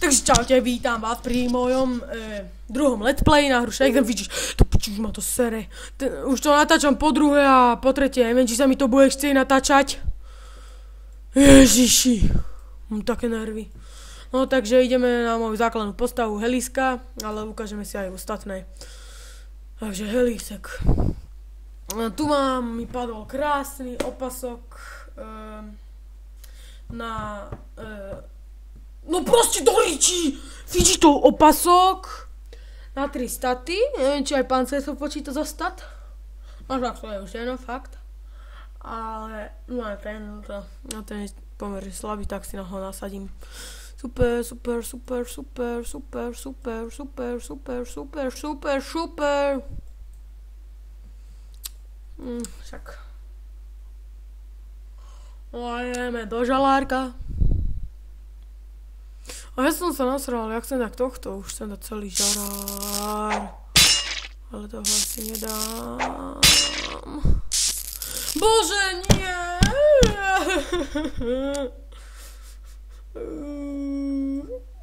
Takže čaute, vítam vás pri mojom druhom let's play na hru Shake. Vidíš, to piči, už ma to sere. Už to natáčam po druhé a po tretie, neviem, či sa mi to bude chcieť natáčať. Ježiši, mám také nervy. No takže ideme na moju základnú postavu Heliska, ale ukážeme si aj ostatné. Takže Helisek. Tu mi padol krásny opasok no proste do riči! Vidíš to, opasok na 3 staty, neviem, či aj pán Cesov počíta za stat. Možno to je už jedno, fakt. Ale no aj ten je pomerne slabý, tak si na ho nasadím. Super. Však. No a ideme do žalárka. A ja som sa nasral, jak chcem tak tohto, už chcem dať celý žarár. Ale toho asi nedám. Bože, nie!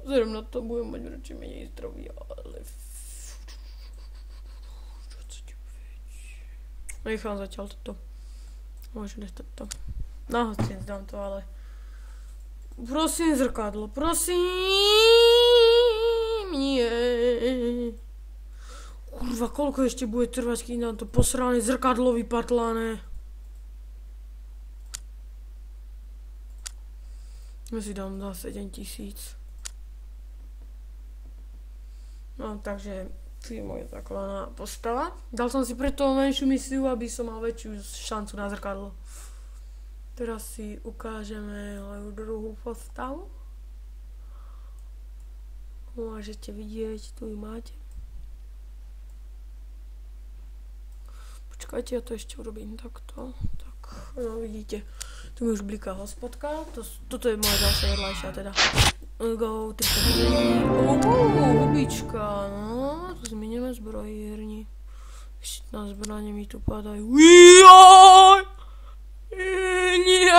Vzhľadom na to budem mať radšej menej zdravia, ale... Nechám zatiaľ toto. Môžem nechať to. Na hostin zdám to, ale... Prosím, zrkadlo, prosím, nie. Kurva, koľko ešte bude trvať, keď nám to posrané zrkadlo vypatlané. Ja si dám za 7000. No, takže tu je moja základná postava. Dal som si preto menšiu misiu, aby som mal väčšiu šancu na zrkadlo. Teraz si ukážeme druhú postavu. Môžete vidieť, tu ju máte. Počkajte, ja to ešte urobím takto. Tak, no vidíte, tu mi už bliká hospodka. Toto je moja ďalšia vedľajšia teda. Go, 30. Hubička, no, to zmenieme zbrojierni. Ešte na zbranie mi tu padajú. Joj! Nie.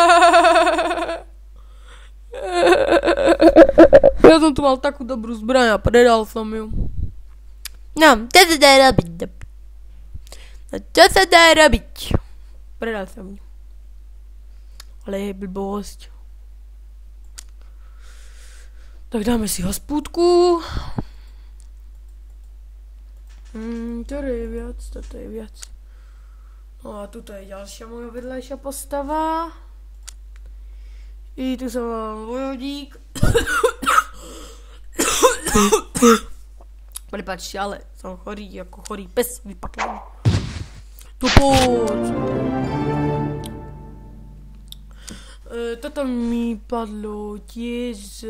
Ja som tu mal takú dobrú zbraň a predal som ju. No, čo sa dá robiť? No, čo sa dá robiť? Predal som ju. Ale je blbosť. Tak dáme si hospúdku. Ktoré je viac? Toto je viac. No a tuto je ďalšia moja vedľajšia postava. I tu som mal vojodík. Prepáčte, ale som chorý, ako chorý pes vypatlaný. Tu poď. Toto mi padlo tiež...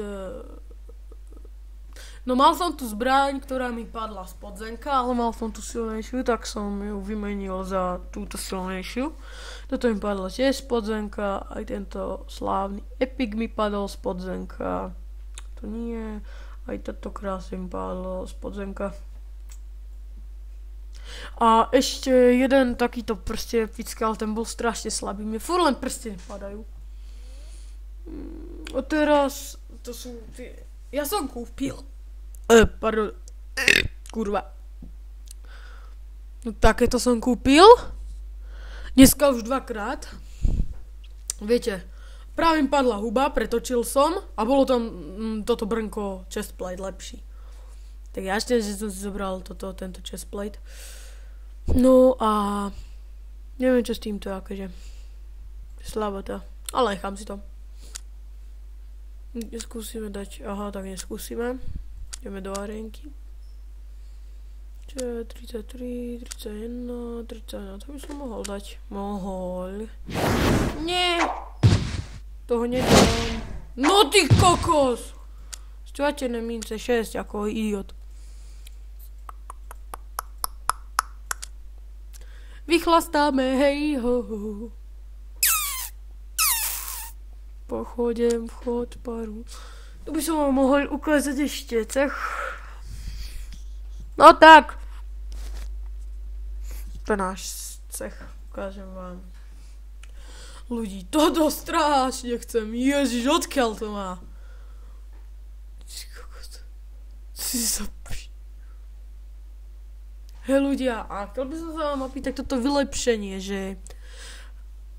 No mal som tu zbraň, ktorá mi padla z podzenka, ale mal som tu silnejšiu, tak som ju vymenil za túto silnejšiu. Toto mi padlo tiež z podzenka, aj tento slávny epic mi padol z podzenka. To nie, aj toto krásne mi padlo z podzenka. A ešte jeden takýto prste epický, ale ten bol strašne slabý, mne furt len prste nepadajú. A teraz, to sú tie, ja som kúpil. Pardon. Kurva. No takéto som kúpil. Dneska už 2-krát. Viete, práve mi padla huba, pretočil som a bolo tam toto brnko chestplate lepší. Tak ja ešte, že som si zobral tento chestplate. No a neviem čo s týmto akože. Slabota. Ale nechám si to. Neskúsime dať, tak neskúsime. Ideme do arénky. 33, 31, 31, to by som mohol dať. Mohol. Nie! Toho nedám. No ty kokos! Stvatené mince 6, ako idiot. Vychlastáme, hej ho. Pochodem, vchod, paru. Tu by som vám mohol ukázať ešte cech. No tak. To je náš cech. Ukážem vám. Ľudí, toto strašne chcem. Ježiš, odkiaľ to má? Hej ľudia, a chcel by som sa vám opýtať toto vylepšenie, že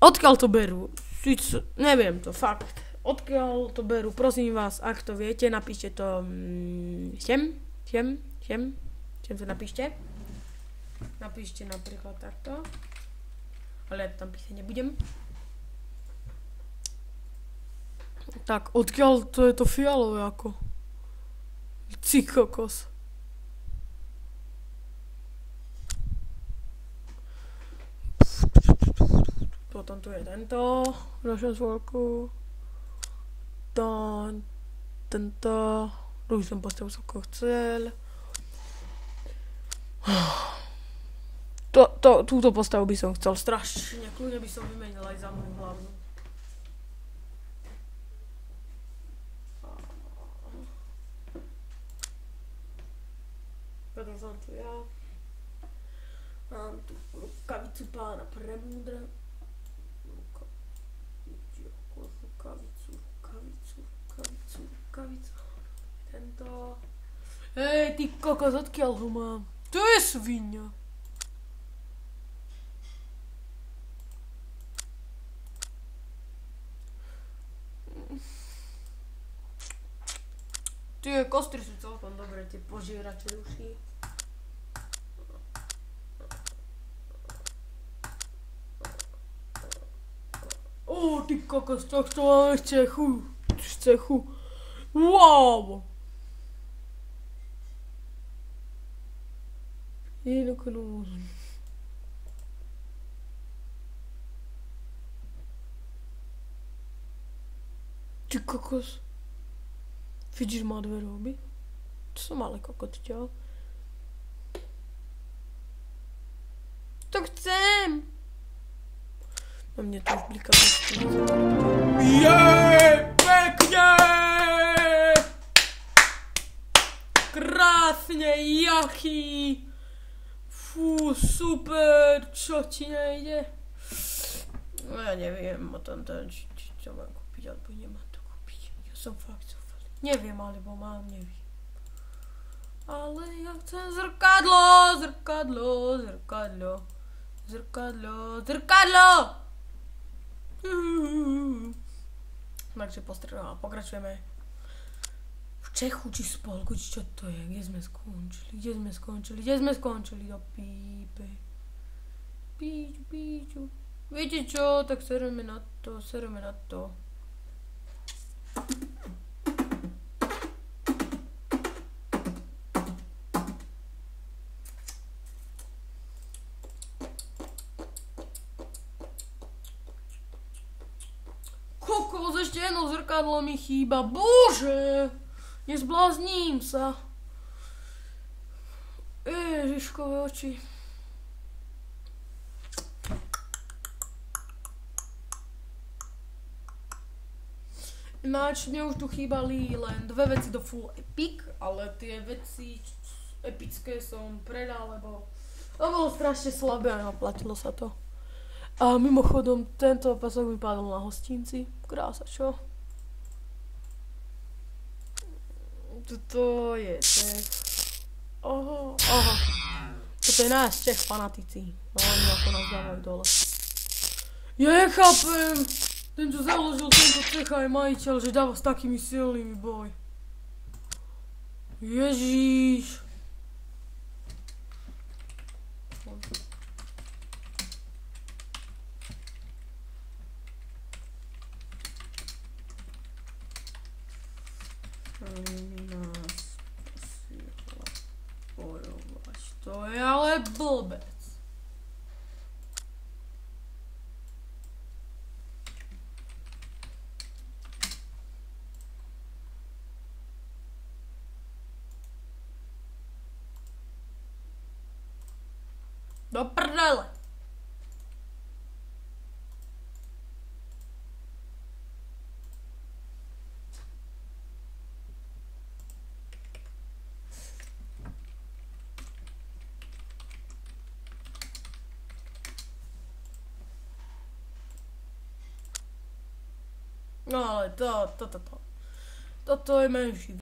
odkiaľ to berú? Neviem to, fakt. Odkiaľ to berú, prosím vás, ak to viete, napíšte to sem to napíšte. Napíšte napríklad takto. Ale ja to tam písať nebudem. Tak, odkiaľ to je to fialové ako? Ty kokos. Potom tu je tento, naša svorku. Tento, už som postavil ako chcel. Túto postavu by som chcel strašne, kľudne by som vymenil aj za moju hlavnú. Potom som tu ja. Mám tu rukavicu pána Premúdra. Rukavicu. Tento. Hej, ty kokos, odkiaľ ho mám? To je svinia. Tie kostry sú celkom dobré, tie požierače uší. Ty kokos, tak to máme z cechu. Wow! Ty kokos. Vidíš, má dve roby? To som malý kokot, ťa. To chcem! A mne to už blíka. Pekne! Krásne, jachy! Fú, super, čo ti nejde? No ja neviem, čo mám kúpiť, alebo nemám to kúpiť. Ja som fakt zúfalý. Neviem, alebo mám, neviem. Ale ja chcem zrkadlo! Takže pokračujeme. V Čechu či spolku, či čo to je? Kde sme skončili? Do pípe. Píču. Viete čo? Tak sereme na to. Kokos, ešte jedno zrkadlo mi chýba. Bože! Nezblázním sa. Ježiškové oči. Ináč mne už tu chýbali len dve veci do full epic, ale tie veci epické som predal, lebo to bolo strašne slabé a naplatilo sa to. A mimochodom, tento pasok mi padol na hostinci. Krása, čo? Toto je Čech. Aha. Toto je náš Čech fanatici. No oni ako nás dávajú dole. Ja nechápem. Ten, čo založil tento Čecha, je majiteľ, že dáva s takými silnými boj. Ježíš. To je ale blbec. Do prdele. No ale toto je menší